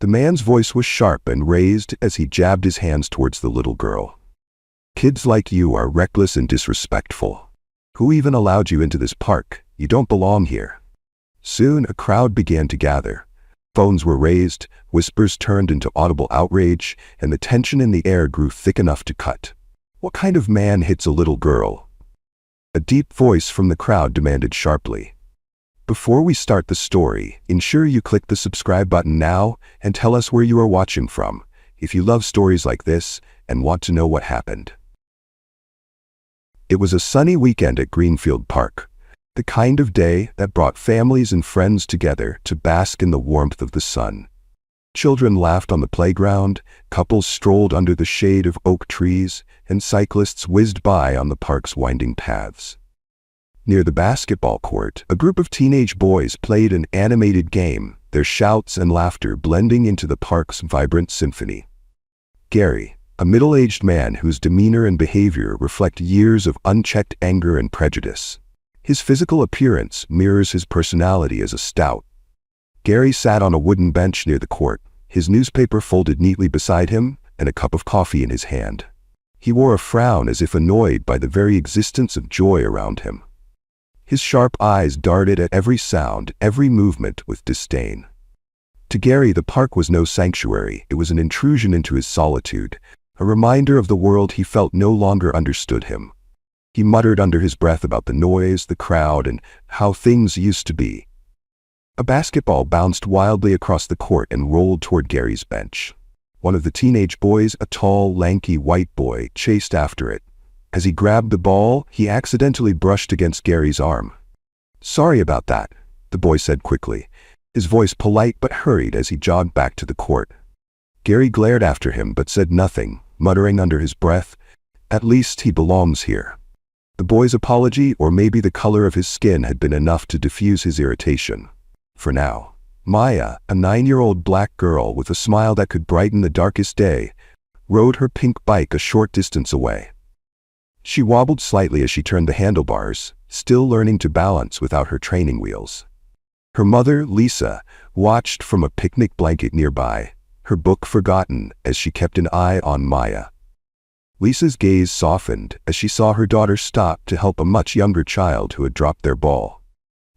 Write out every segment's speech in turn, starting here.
The man's voice was sharp and raised as he jabbed his hands towards the little girl. "Kids like you are reckless and disrespectful. Who even allowed you into this park? You don't belong here." Soon a crowd began to gather. Phones were raised, whispers turned into audible outrage, and the tension in the air grew thick enough to cut. "What kind of man hits a little girl?" A deep voice from the crowd demanded sharply. Before we start the story, ensure you click the subscribe button now and tell us where you are watching from, if you love stories like this and want to know what happened. It was a sunny weekend at Greenfield Park, the kind of day that brought families and friends together to bask in the warmth of the sun. Children laughed on the playground, couples strolled under the shade of oak trees, and cyclists whizzed by on the park's winding paths. Near the basketball court, a group of teenage boys played an animated game, their shouts and laughter blending into the park's vibrant symphony. Gary, a middle-aged man whose demeanor and behavior reflect years of unchecked anger and prejudice. His physical appearance mirrors his personality as a stout. Gary sat on a wooden bench near the court, his newspaper folded neatly beside him and a cup of coffee in his hand. He wore a frown as if annoyed by the very existence of joy around him. His sharp eyes darted at every sound, every movement with disdain. To Gary, the park was no sanctuary, it was an intrusion into his solitude, a reminder of the world he felt no longer understood him. He muttered under his breath about the noise, the crowd, and how things used to be. A basketball bounced wildly across the court and rolled toward Gary's bench. One of the teenage boys, a tall, lanky white boy, chased after it. As he grabbed the ball, he accidentally brushed against Gary's arm. "Sorry about that," the boy said quickly, his voice polite but hurried as he jogged back to the court. Gary glared after him but said nothing, muttering under his breath, "At least he belongs here." The boy's apology, or maybe the color of his skin, had been enough to diffuse his irritation. For now, Maya, a 9-year-old black girl with a smile that could brighten the darkest day, rode her pink bike a short distance away. She wobbled slightly as she turned the handlebars, still learning to balance without her training wheels. Her mother, Lisa, watched from a picnic blanket nearby, her book forgotten as she kept an eye on Maya. Lisa's gaze softened as she saw her daughter stop to help a much younger child who had dropped their ball.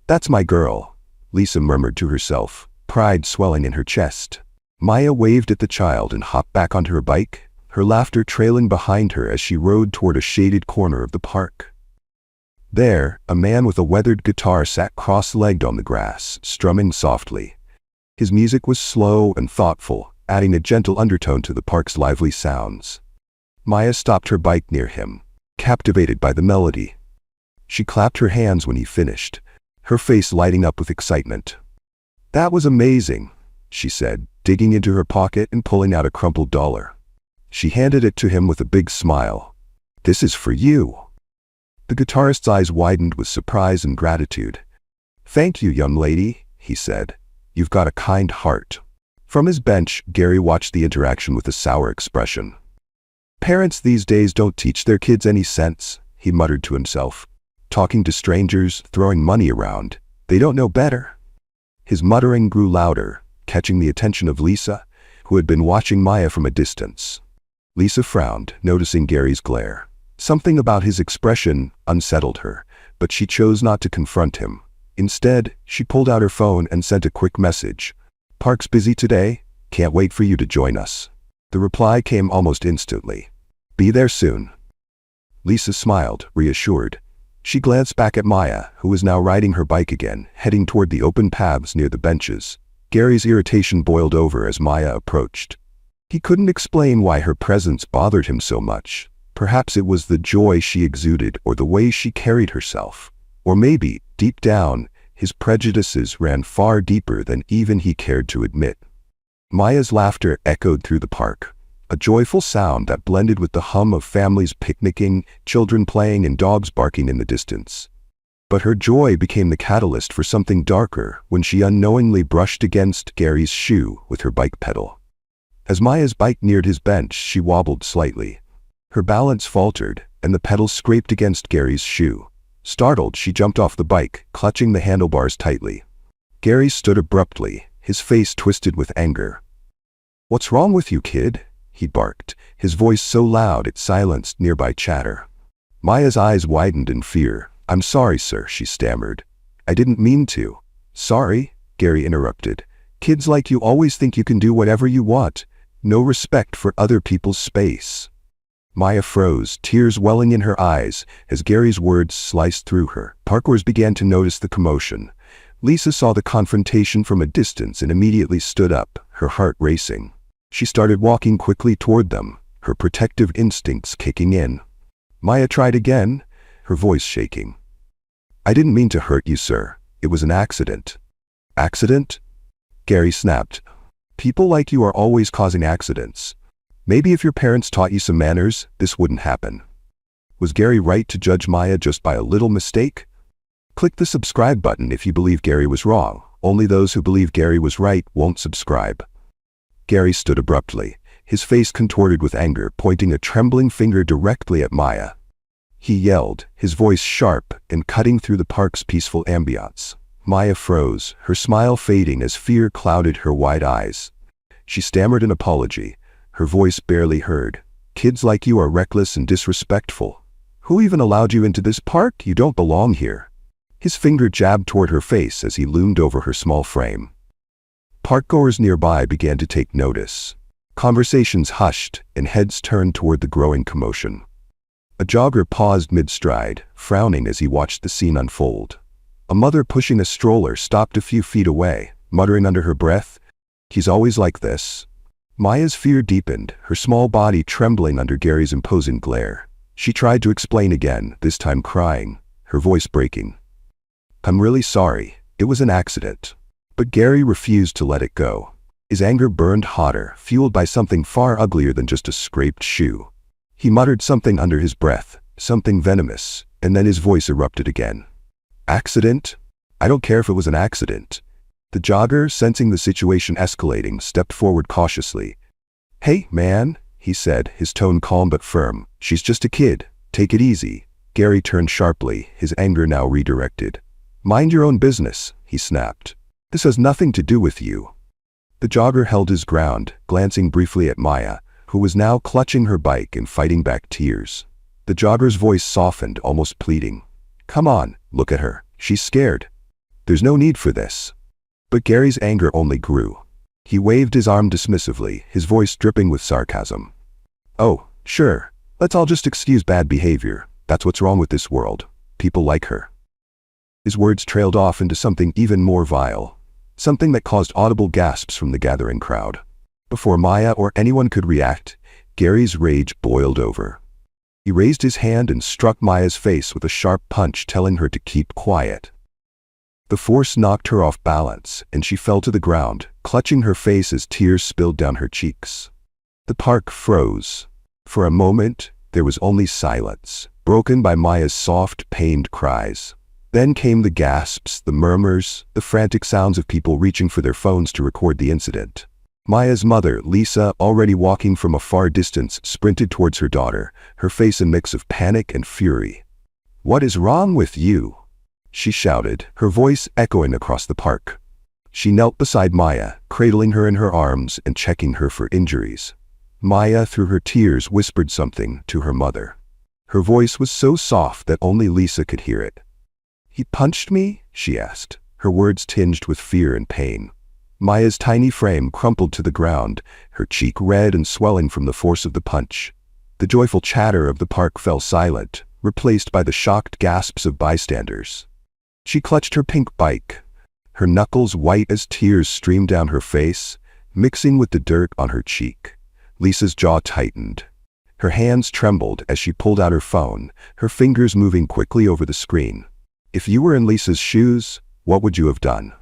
"That's my girl," Lisa murmured to herself, pride swelling in her chest. Maya waved at the child and hopped back onto her bike, her laughter trailing behind her as she rode toward a shaded corner of the park. There, a man with a weathered guitar sat cross-legged on the grass, strumming softly. His music was slow and thoughtful, adding a gentle undertone to the park's lively sounds. Maya stopped her bike near him, captivated by the melody. She clapped her hands when he finished, her face lighting up with excitement. "That was amazing," she said, digging into her pocket and pulling out a crumpled dollar. She handed it to him with a big smile. "This is for you." The guitarist's eyes widened with surprise and gratitude. "Thank you, young lady," he said. "You've got a kind heart." From his bench, Gary watched the interaction with a sour expression. "Parents these days don't teach their kids any sense," he muttered to himself. "Talking to strangers, throwing money around. They don't know better." His muttering grew louder, catching the attention of Lisa, who had been watching Maya from a distance. Lisa frowned, noticing Gary's glare. Something about his expression unsettled her, but she chose not to confront him. Instead, she pulled out her phone and sent a quick message. "Park's busy today. Can't wait for you to join us." The reply came almost instantly. "Be there soon." Lisa smiled, reassured. She glanced back at Maya, who was now riding her bike again, heading toward the open paths near the benches. Gary's irritation boiled over as Maya approached. He couldn't explain why her presence bothered him so much. Perhaps it was the joy she exuded or the way she carried herself. Or maybe, deep down, his prejudices ran far deeper than even he cared to admit. Maya's laughter echoed through the park, a joyful sound that blended with the hum of families picnicking, children playing, and dogs barking in the distance. But her joy became the catalyst for something darker when she unknowingly brushed against Gary's shoe with her bike pedal. As Maya's bike neared his bench, she wobbled slightly. Her balance faltered, and the pedal scraped against Gary's shoe. Startled, she jumped off the bike, clutching the handlebars tightly. Gary stood abruptly, his face twisted with anger. "What's wrong with you, kid?" he barked, his voice so loud it silenced nearby chatter. Maya's eyes widened in fear. "I'm sorry, sir," she stammered. "I didn't mean to." "Sorry?" Gary interrupted. "Kids like you always think you can do whatever you want. No respect for other people's space." Maya froze, tears welling in her eyes as Gary's words sliced through her. Parkours began to notice the commotion. Lisa saw the confrontation from a distance and immediately stood up, her heart racing. She started walking quickly toward them, her protective instincts kicking in. Maya tried again, her voice shaking. "I didn't mean to hurt you, sir. It was an accident." "Accident?" Gary snapped. "People like you are always causing accidents. Maybe if your parents taught you some manners, this wouldn't happen." Was Gary right to judge Maya just by a little mistake? Click the subscribe button if you believe Gary was wrong. Only those who believe Gary was right won't subscribe. Gary stood abruptly, his face contorted with anger, pointing a trembling finger directly at Maya. He yelled, his voice sharp and cutting through the park's peaceful ambiance. Maya froze, her smile fading as fear clouded her wide eyes. She stammered an apology, her voice barely heard. "Kids like you are reckless and disrespectful. Who even allowed you into this park? You don't belong here." His finger jabbed toward her face as he loomed over her small frame. Parkgoers nearby began to take notice. Conversations hushed and heads turned toward the growing commotion. A jogger paused mid-stride, frowning as he watched the scene unfold. A mother pushing a stroller stopped a few feet away, muttering under her breath, "He's always like this." Maya's fear deepened, her small body trembling under Gary's imposing glare. She tried to explain again, this time crying, her voice breaking. "I'm really sorry. It was an accident." But Gary refused to let it go. His anger burned hotter, fueled by something far uglier than just a scraped shoe. He muttered something under his breath, something venomous, and then his voice erupted again. "Accident? I don't care if it was an accident." The jogger, sensing the situation escalating, stepped forward cautiously. "Hey, man," he said, his tone calm but firm. "She's just a kid. Take it easy." Gary turned sharply, his anger now redirected. "Mind your own business," he snapped. "This has nothing to do with you." The jogger held his ground, glancing briefly at Maya, who was now clutching her bike and fighting back tears. The jogger's voice softened, almost pleading. "Come on, look at her. She's scared. There's no need for this." But Gary's anger only grew. He waved his arm dismissively, his voice dripping with sarcasm. "Oh, sure. Let's all just excuse bad behavior. That's what's wrong with this world. People like her." His words trailed off into something even more vile. Something that caused audible gasps from the gathering crowd. Before Maya or anyone could react, Gary's rage boiled over. He raised his hand and struck Maya's face with a sharp punch, telling her to keep quiet. The force knocked her off balance, and she fell to the ground, clutching her face as tears spilled down her cheeks. The park froze. For a moment, there was only silence, broken by Maya's soft, pained cries. Then came the gasps, the murmurs, the frantic sounds of people reaching for their phones to record the incident. Maya's mother, Lisa, already walking from a far distance, sprinted towards her daughter, her face a mix of panic and fury. "What is wrong with you?" she shouted, her voice echoing across the park. She knelt beside Maya, cradling her in her arms and checking her for injuries. Maya, through her tears, whispered something to her mother. Her voice was so soft that only Lisa could hear it. "He punched me?" she asked, her words tinged with fear and pain. Maya's tiny frame crumpled to the ground, her cheek red and swelling from the force of the punch. The joyful chatter of the park fell silent, replaced by the shocked gasps of bystanders. She clutched her pink bike. Her knuckles white as tears streamed down her face, mixing with the dirt on her cheek. Lisa's jaw tightened. Her hands trembled as she pulled out her phone, her fingers moving quickly over the screen. If you were in Lisa's shoes, what would you have done?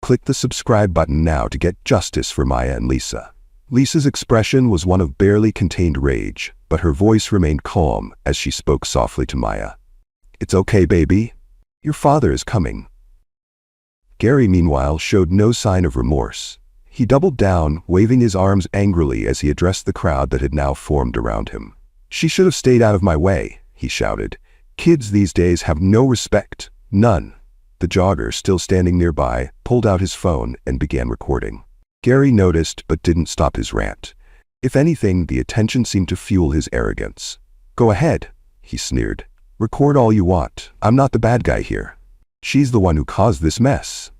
Click the subscribe button now to get justice for Maya and Lisa. Lisa's expression was one of barely contained rage, but her voice remained calm as she spoke softly to Maya. "It's okay, baby. Your father is coming." Gary, meanwhile, showed no sign of remorse. He doubled down, waving his arms angrily as he addressed the crowd that had now formed around him. "She should have stayed out of my way," he shouted. "Kids these days have no respect. None." The jogger, still standing nearby, pulled out his phone and began recording. Gary noticed but didn't stop his rant. If anything, the attention seemed to fuel his arrogance. "Go ahead," he sneered. "Record all you want. I'm not the bad guy here. She's the one who caused this mess."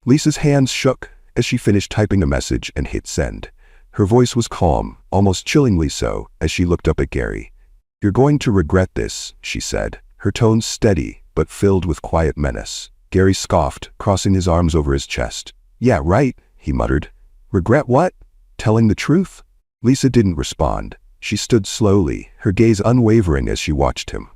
Lisa's hands shook as she finished typing a message and hit send. Her voice was calm, almost chillingly so, as she looked up at Gary. "You're going to regret this," she said, her tone steady but filled with quiet menace. Gary scoffed, crossing his arms over his chest. "Yeah, right," he muttered. "Regret what? Telling the truth?" Lisa didn't respond. She stood slowly, her gaze unwavering as she watched him.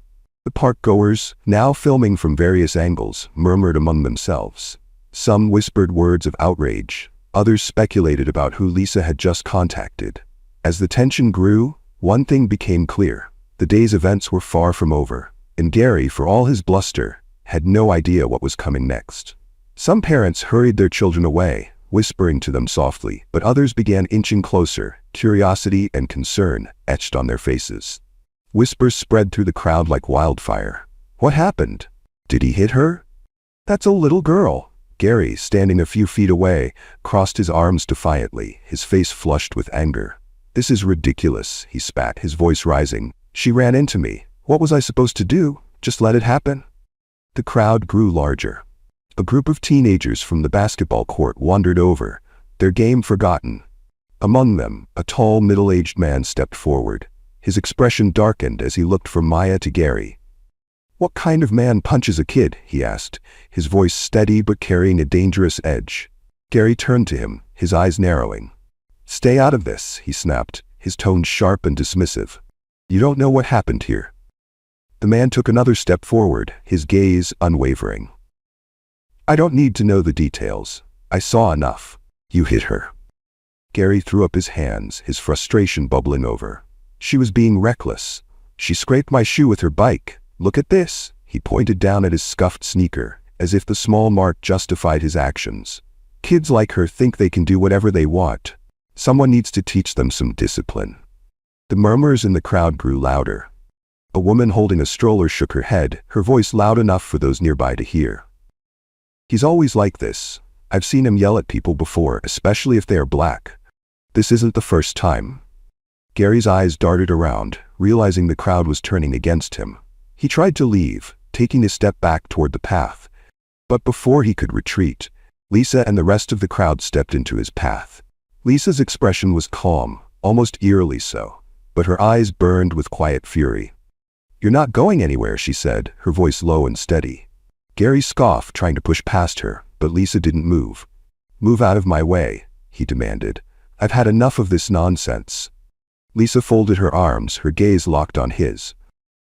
The park-goers, now filming from various angles, murmured among themselves. Some whispered words of outrage. Others speculated about who Lisa had just contacted. As the tension grew, one thing became clear. The day's events were far from over, and Gary, for all his bluster, had no idea what was coming next. Some parents hurried their children away, whispering to them softly, but others began inching closer, curiosity and concern etched on their faces. Whispers spread through the crowd like wildfire. "What happened? Did he hit her?" "That's a little girl." Gary, standing a few feet away, crossed his arms defiantly, his face flushed with anger. "This is ridiculous," he spat, his voice rising. "She ran into me. What was I supposed to do? Just let it happen?" The crowd grew larger. A group of teenagers from the basketball court wandered over, their game forgotten. Among them, a tall, middle-aged man stepped forward. His expression darkened as he looked from Maya to Gary. "What kind of man punches a kid?" he asked, his voice steady but carrying a dangerous edge. Gary turned to him, his eyes narrowing. "Stay out of this," he snapped, his tone sharp and dismissive. "You don't know what happened here." The man took another step forward, his gaze unwavering. "I don't need to know the details. I saw enough. You hit her." Gary threw up his hands, his frustration bubbling over. "She was being reckless. She scraped my shoe with her bike. Look at this." He pointed down at his scuffed sneaker, as if the small mark justified his actions. "Kids like her think they can do whatever they want. Someone needs to teach them some discipline." The murmurs in the crowd grew louder. A woman holding a stroller shook her head, her voice loud enough for those nearby to hear. "He's always like this. I've seen him yell at people before, especially if they are black. This isn't the first time." Gary's eyes darted around, realizing the crowd was turning against him. He tried to leave, taking a step back toward the path. But before he could retreat, Lisa and the rest of the crowd stepped into his path. Lisa's expression was calm, almost eerily so, but her eyes burned with quiet fury. "You're not going anywhere," she said, her voice low and steady. Gary scoffed, trying to push past her, but Lisa didn't move. "Move out of my way," he demanded. "I've had enough of this nonsense." Lisa folded her arms, her gaze locked on his.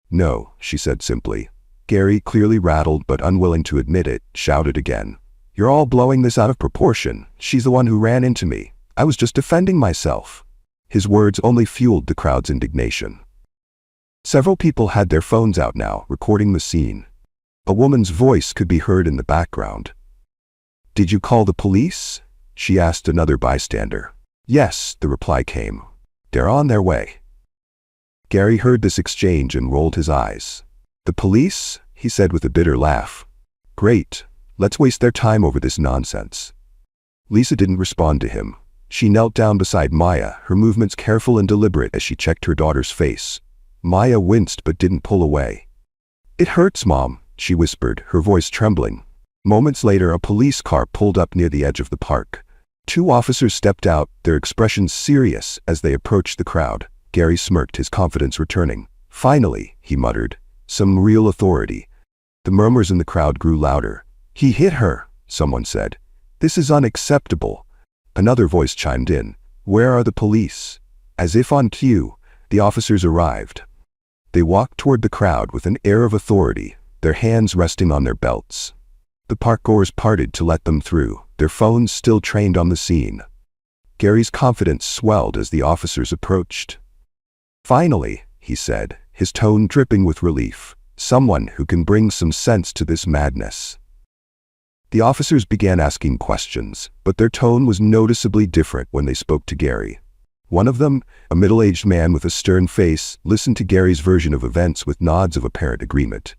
"No," she said simply. Gary, clearly rattled but unwilling to admit it, shouted again. "You're all blowing this out of proportion. She's the one who ran into me. I was just defending myself." His words only fueled the crowd's indignation. Several people had their phones out now, recording the scene. A woman's voice could be heard in the background. "Did you call the police?" she asked another bystander. "Yes," the reply came. "They're on their way." Gary heard this exchange and rolled his eyes. "The police?" he said with a bitter laugh. "Great. Let's waste their time over this nonsense." Lisa didn't respond to him. She knelt down beside Maya, her movements careful and deliberate as she checked her daughter's face. Maya winced but didn't pull away. "It hurts, Mom," she whispered, her voice trembling. Moments later, a police car pulled up near the edge of the park. Two officers stepped out, their expressions serious as they approached the crowd. Gary smirked, his confidence returning. "Finally," he muttered, "some real authority." The murmurs in the crowd grew louder. "He hit her," someone said. "This is unacceptable." Another voice chimed in. "Where are the police?" As if on cue, the officers arrived. They walked toward the crowd with an air of authority, their hands resting on their belts. The parkgoers parted to let them through, their phones still trained on the scene. Gary's confidence swelled as the officers approached. "Finally," he said, his tone dripping with relief, "someone who can bring some sense to this madness." The officers began asking questions, but their tone was noticeably different when they spoke to Gary. One of them, a middle-aged man with a stern face, listened to Gary's version of events with nods of apparent agreement.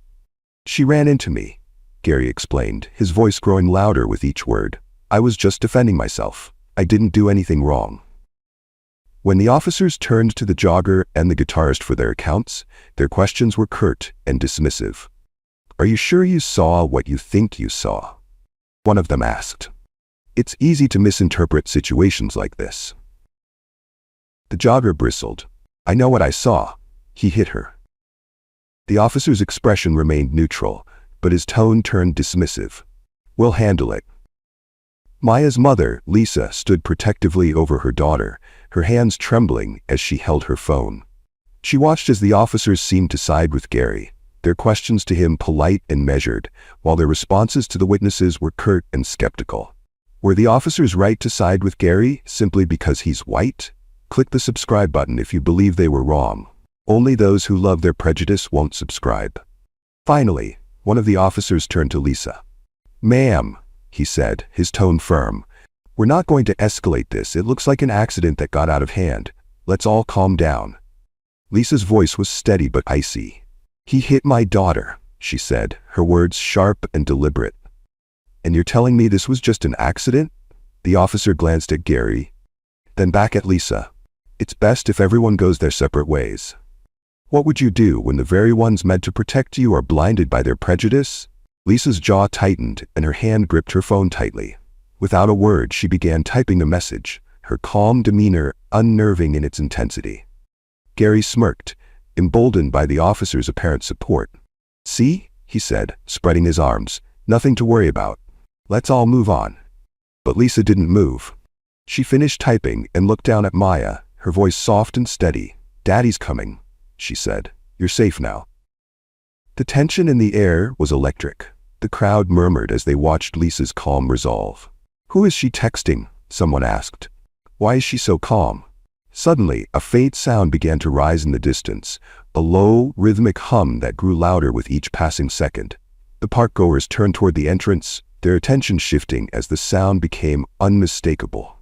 "She ran into me," Gary explained, his voice growing louder with each word. "I was just defending myself. I didn't do anything wrong." When the officers turned to the jogger and the guitarist for their accounts, their questions were curt and dismissive. "Are you sure you saw what you think you saw?" one of them asked. "It's easy to misinterpret situations like this." The jogger bristled. "I know what I saw. He hit her." The officer's expression remained neutral, but his tone turned dismissive. "We'll handle it." Maya's mother, Lisa, stood protectively over her daughter, her hands trembling as she held her phone. She watched as the officers seemed to side with Gary, their questions to him polite and measured, while their responses to the witnesses were curt and skeptical. Were the officers right to side with Gary simply because he's white? Click the subscribe button if you believe they were wrong. Only those who love their prejudice won't subscribe. Finally, one of the officers turned to Lisa. "Ma'am," he said, his tone firm, "we're not going to escalate this. It looks like an accident that got out of hand. Let's all calm down." Lisa's voice was steady but icy. "He hit my daughter," she said, her words sharp and deliberate. "And you're telling me this was just an accident?" The officer glanced at Gary, then back at Lisa. "It's best if everyone goes their separate ways." What would you do when the very ones meant to protect you are blinded by their prejudice? Lisa's jaw tightened and her hand gripped her phone tightly. Without a word, she began typing the message, her calm demeanor unnerving in its intensity. Gary smirked, emboldened by the officer's apparent support. "See," he said, spreading his arms, "nothing to worry about. Let's all move on." But Lisa didn't move. She finished typing and looked down at Maya, her voice soft and steady. "Daddy's coming," she said. "You're safe now." The tension in the air was electric. The crowd murmured as they watched Lisa's calm resolve. "Who is she texting?" someone asked. "Why is she so calm?" Suddenly, a faint sound began to rise in the distance, a low, rhythmic hum that grew louder with each passing second. The parkgoers turned toward the entrance, their attention shifting as the sound became unmistakable.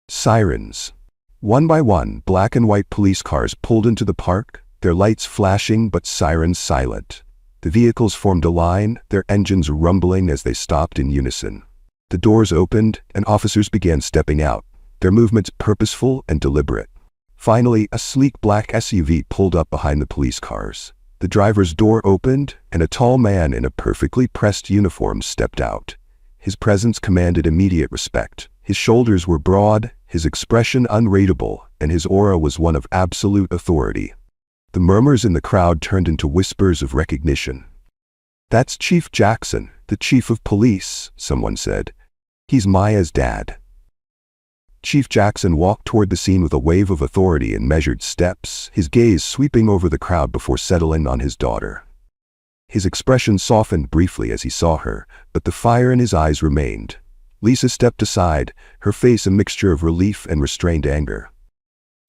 Sirens. One by one, black and white police cars pulled into the park, their lights flashing but sirens silent. The vehicles formed a line, their engines rumbling as they stopped in unison. The doors opened, and officers began stepping out, their movements purposeful and deliberate. Finally, a sleek black SUV pulled up behind the police cars. The driver's door opened, and a tall man in a perfectly pressed uniform stepped out. His presence commanded immediate respect. His shoulders were broad, his expression unreadable, and his aura was one of absolute authority. The murmurs in the crowd turned into whispers of recognition. "That's Chief Jackson, the chief of police," someone said. "He's Maya's dad." Chief Jackson walked toward the scene with a wave of authority in measured steps, his gaze sweeping over the crowd before settling on his daughter. His expression softened briefly as he saw her, but the fire in his eyes remained. Lisa stepped aside, her face a mixture of relief and restrained anger.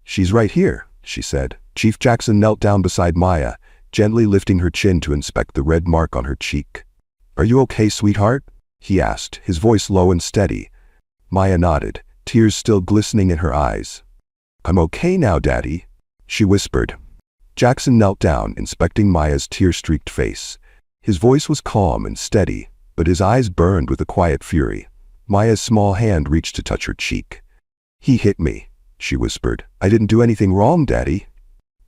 "She's right here," she said. Chief Jackson knelt down beside Maya, gently lifting her chin to inspect the red mark on her cheek. "Are you okay, sweetheart?" he asked, his voice low and steady. Maya nodded, tears still glistening in her eyes. "I'm okay now, Daddy," she whispered. Jackson knelt down, inspecting Maya's tear-streaked face. His voice was calm and steady, but his eyes burned with a quiet fury. Maya's small hand reached to touch her cheek. "He hit me," she whispered. "I didn't do anything wrong, Daddy."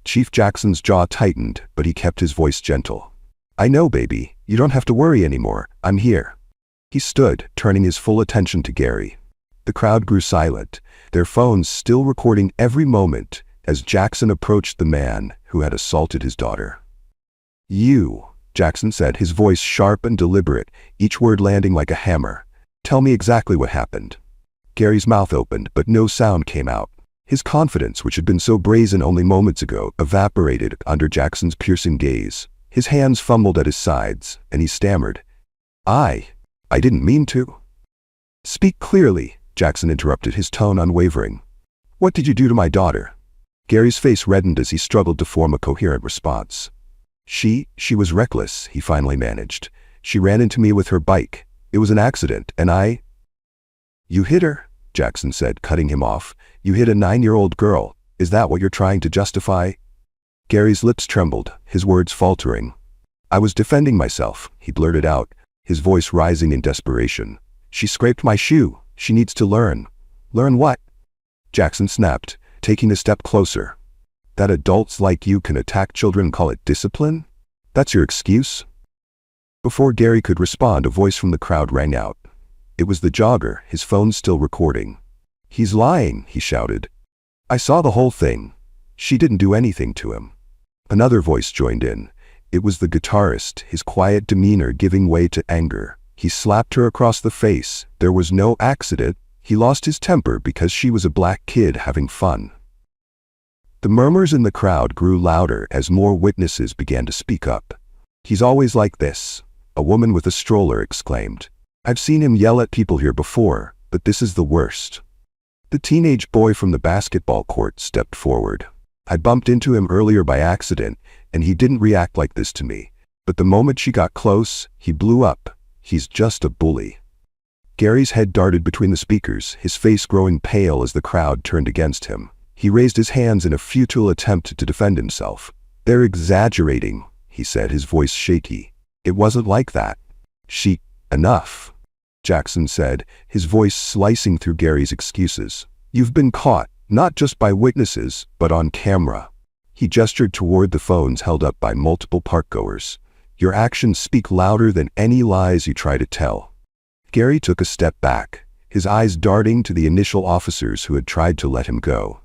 Chief Jackson's jaw tightened, but he kept his voice gentle. "I know, baby. You don't have to worry anymore. I'm here." He stood, turning his full attention to Gary. The crowd grew silent, their phones still recording every moment as Jackson approached the man who had assaulted his daughter. "You," Jackson said, his voice sharp and deliberate, each word landing like a hammer. "Tell me exactly what happened." Gary's mouth opened, but no sound came out. His confidence, which had been so brazen only moments ago, evaporated under Jackson's piercing gaze. His hands fumbled at his sides, and he stammered. I didn't mean to." "Speak clearly," Jackson interrupted, his tone unwavering. "What did you do to my daughter?" Gary's face reddened as he struggled to form a coherent response. She was reckless," he finally managed. "She ran into me with her bike. It was an accident, and I—" "You hit her," Jackson said, cutting him off. "You hit a 9-year-old girl. Is that what you're trying to justify?" Gary's lips trembled, his words faltering. "I was defending myself," he blurted out, his voice rising in desperation. "She scraped my shoe. She needs to learn. Learn what? Jackson snapped, taking a step closer. That adults like you can attack children and call it discipline? That's your excuse? Before Gary could respond, a voice from the crowd rang out. It was the jogger, his phone still recording. He's lying, he shouted. I saw the whole thing. She didn't do anything to him. Another voice joined in. It was the guitarist, his quiet demeanor giving way to anger. He slapped her across the face. There was no accident. He lost his temper because she was a black kid having fun. The murmurs in the crowd grew louder as more witnesses began to speak up. He's always like this, a woman with a stroller exclaimed. I've seen him yell at people here before, but this is the worst. The teenage boy from the basketball court stepped forward. I bumped into him earlier by accident, and he didn't react like this to me. But the moment she got close, he blew up. He's just a bully. Gary's head darted between the speakers, his face growing pale as the crowd turned against him. He raised his hands in a futile attempt to defend himself. They're exaggerating, he said, his voice shaky. It wasn't like that. Enough, Jackson said, his voice slicing through Gary's excuses. You've been caught, not just by witnesses, but on camera. He gestured toward the phones held up by multiple parkgoers. Your actions speak louder than any lies you try to tell. Gary took a step back, his eyes darting to the initial officers who had tried to let him go.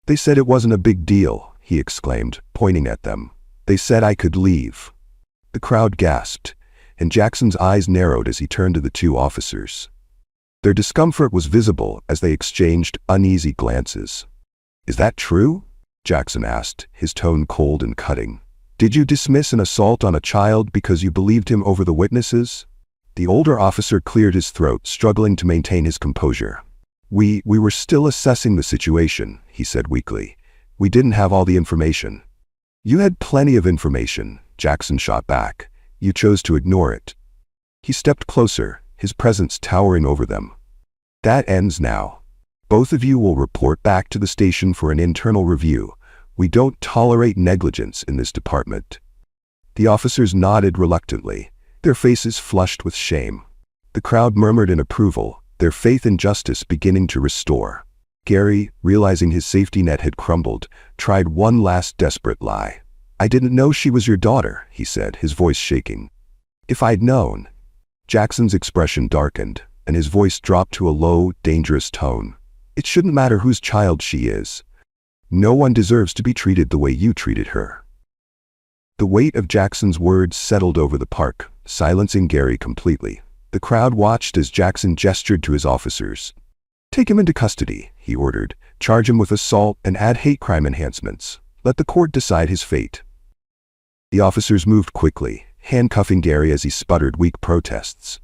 They said it wasn't a big deal, he exclaimed, pointing at them. They said I could leave. The crowd gasped, and Jackson's eyes narrowed as he turned to the two officers. Their discomfort was visible as they exchanged uneasy glances. Is that true? Jackson asked, his tone cold and cutting. Did you dismiss an assault on a child because you believed him over the witnesses? The older officer cleared his throat, struggling to maintain his composure. We were still assessing the situation, he said weakly. We didn't have all the information. You had plenty of information, Jackson shot back. You chose to ignore it. He stepped closer, his presence towering over them. That ends now. Both of you will report back to the station for an internal review. We don't tolerate negligence in this department. The officers nodded reluctantly, their faces flushed with shame. The crowd murmured in approval, their faith in justice beginning to restore. Gary, realizing his safety net had crumbled, tried one last desperate lie. I didn't know she was your daughter, he said, his voice shaking. If I'd known. Jackson's expression darkened, and his voice dropped to a low, dangerous tone. It shouldn't matter whose child she is. No one deserves to be treated the way you treated her. The weight of Jackson's words settled over the park, silencing Gary completely. The crowd watched as Jackson gestured to his officers. Take him into custody, he ordered. Charge him with assault and add hate crime enhancements. Let the court decide his fate. The officers moved quickly, handcuffing Gary as he sputtered weak protests.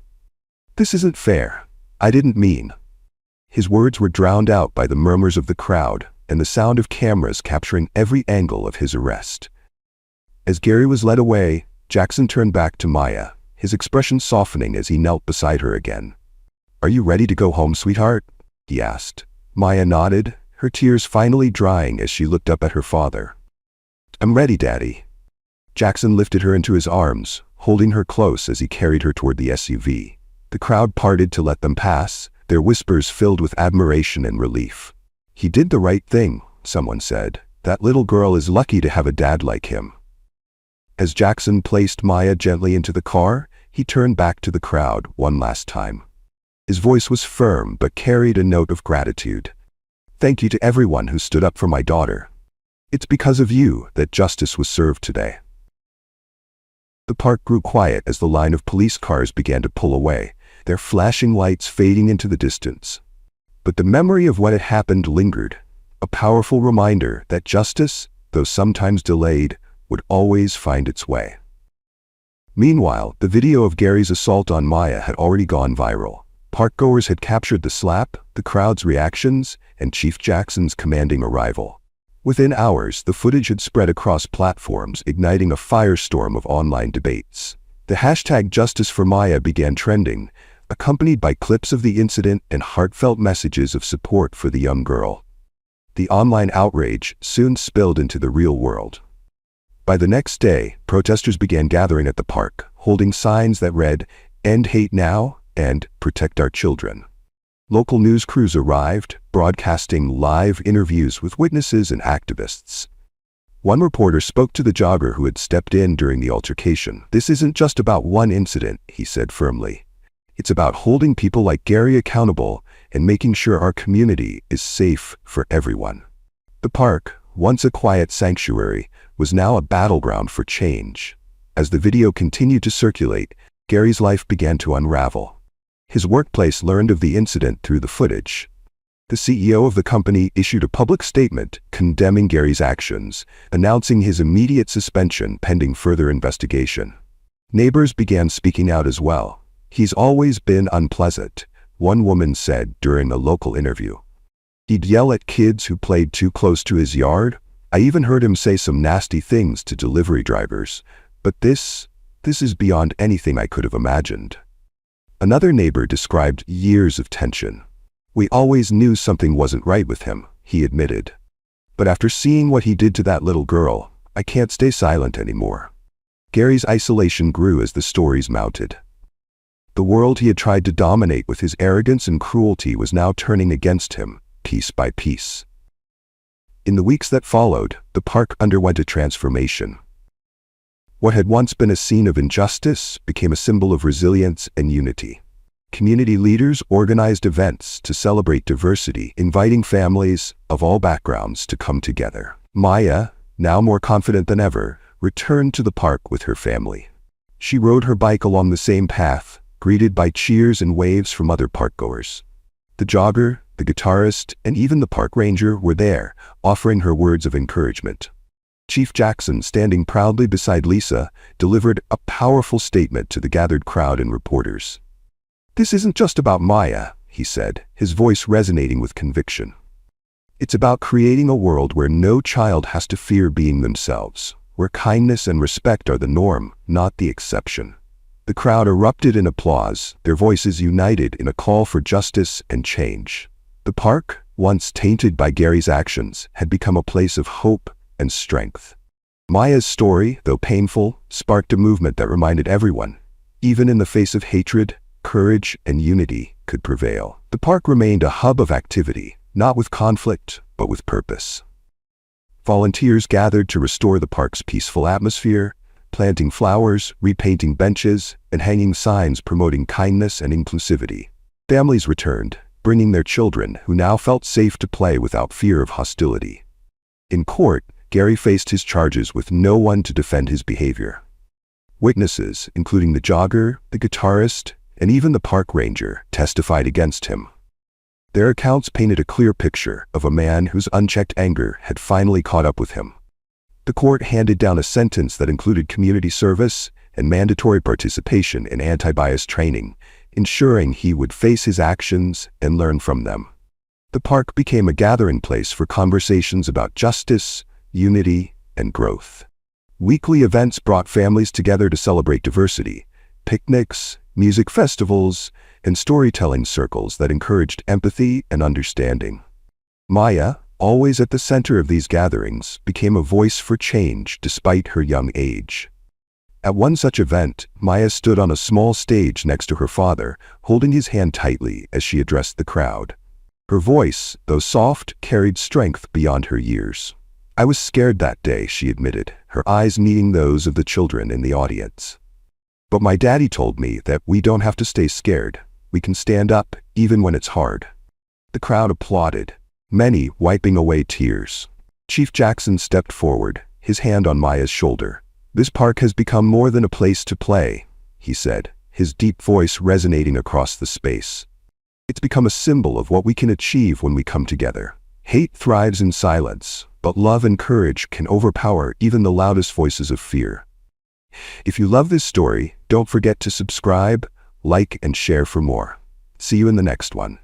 This isn't fair. I didn't mean. His words were drowned out by the murmurs of the crowd and the sound of cameras capturing every angle of his arrest. As Gary was led away, Jackson turned back to Maya, his expression softening as he knelt beside her again. Are you ready to go home, sweetheart? He asked. Maya nodded, her tears finally drying as she looked up at her father. I'm ready, Daddy. Jackson lifted her into his arms, holding her close as he carried her toward the SUV. The crowd parted to let them pass, their whispers filled with admiration and relief. He did the right thing, someone said. That little girl is lucky to have a dad like him. As Jackson placed Maya gently into the car, he turned back to the crowd one last time. His voice was firm but carried a note of gratitude. Thank you to everyone who stood up for my daughter. It's because of you that justice was served today. The park grew quiet as the line of police cars began to pull away, their flashing lights fading into the distance. But the memory of what had happened lingered, a powerful reminder that justice, though sometimes delayed, would always find its way. Meanwhile, the video of Gary's assault on Maya had already gone viral. Parkgoers had captured the slap, the crowd's reactions, and Chief Jackson's commanding arrival. Within hours, the footage had spread across platforms, igniting a firestorm of online debates. The hashtag Justice for Maya began trending, accompanied by clips of the incident and heartfelt messages of support for the young girl. The online outrage soon spilled into the real world. By the next day, protesters began gathering at the park, holding signs that read, "End hate now" and "Protect our children." Local news crews arrived, broadcasting live interviews with witnesses and activists. One reporter spoke to the jogger who had stepped in during the altercation. "This isn't just about one incident," he said firmly. "It's about holding people like Gary accountable and making sure our community is safe for everyone." The park, once a quiet sanctuary, was now a battleground for change. As the video continued to circulate, Gary's life began to unravel. His workplace learned of the incident through the footage. The CEO of the company issued a public statement condemning Gary's actions, announcing his immediate suspension pending further investigation. Neighbors began speaking out as well. "He's always been unpleasant," one woman said during a local interview. "He'd yell at kids who played too close to his yard. I even heard him say some nasty things to delivery drivers. But this is beyond anything I could have imagined." Another neighbor described years of tension. "We always knew something wasn't right with him," he admitted. "But after seeing what he did to that little girl, I can't stay silent anymore." Gary's isolation grew as the stories mounted. The world he had tried to dominate with his arrogance and cruelty was now turning against him, piece by piece. In the weeks that followed, the park underwent a transformation. What had once been a scene of injustice became a symbol of resilience and unity. Community leaders organized events to celebrate diversity, inviting families of all backgrounds to come together. Maya, now more confident than ever, returned to the park with her family. She rode her bike along the same path, greeted by cheers and waves from other parkgoers. The jogger, the guitarist, and even the park ranger were there, offering her words of encouragement. Chief Jackson, standing proudly beside Lisa, delivered a powerful statement to the gathered crowd and reporters. "This isn't just about Maya," he said, his voice resonating with conviction. "It's about creating a world where no child has to fear being themselves, where kindness and respect are the norm, not the exception." The crowd erupted in applause, their voices united in a call for justice and change. The park, once tainted by Gary's actions, had become a place of hope and strength. Maya's story, though painful, sparked a movement that reminded everyone, even in the face of hatred, courage and unity could prevail. The park remained a hub of activity, not with conflict, but with purpose. Volunteers gathered to restore the park's peaceful atmosphere, planting flowers, repainting benches, and hanging signs promoting kindness and inclusivity. Families returned, bringing their children, who now felt safe to play without fear of hostility. In court, Gary faced his charges with no one to defend his behavior. Witnesses, including the jogger, the guitarist, and even the park ranger, testified against him. Their accounts painted a clear picture of a man whose unchecked anger had finally caught up with him. The court handed down a sentence that included community service and mandatory participation in anti-bias training, ensuring he would face his actions and learn from them. The park became a gathering place for conversations about justice, unity, and growth. Weekly events brought families together to celebrate diversity, picnics, music festivals, and storytelling circles that encouraged empathy and understanding. Maya, always at the center of these gatherings, became a voice for change despite her young age. At one such event, Maya stood on a small stage next to her father, holding his hand tightly as she addressed the crowd. Her voice, though soft, carried strength beyond her years. "I was scared that day," she admitted, her eyes meeting those of the children in the audience. "But my daddy told me that we don't have to stay scared. We can stand up, even when it's hard." The crowd applauded, many wiping away tears. Chief Jackson stepped forward, his hand on Maya's shoulder. "This park has become more than a place to play," he said, his deep voice resonating across the space. "It's become a symbol of what we can achieve when we come together. Hate thrives in silence, but love and courage can overpower even the loudest voices of fear." If you love this story, don't forget to subscribe, like, and share for more. See you in the next one.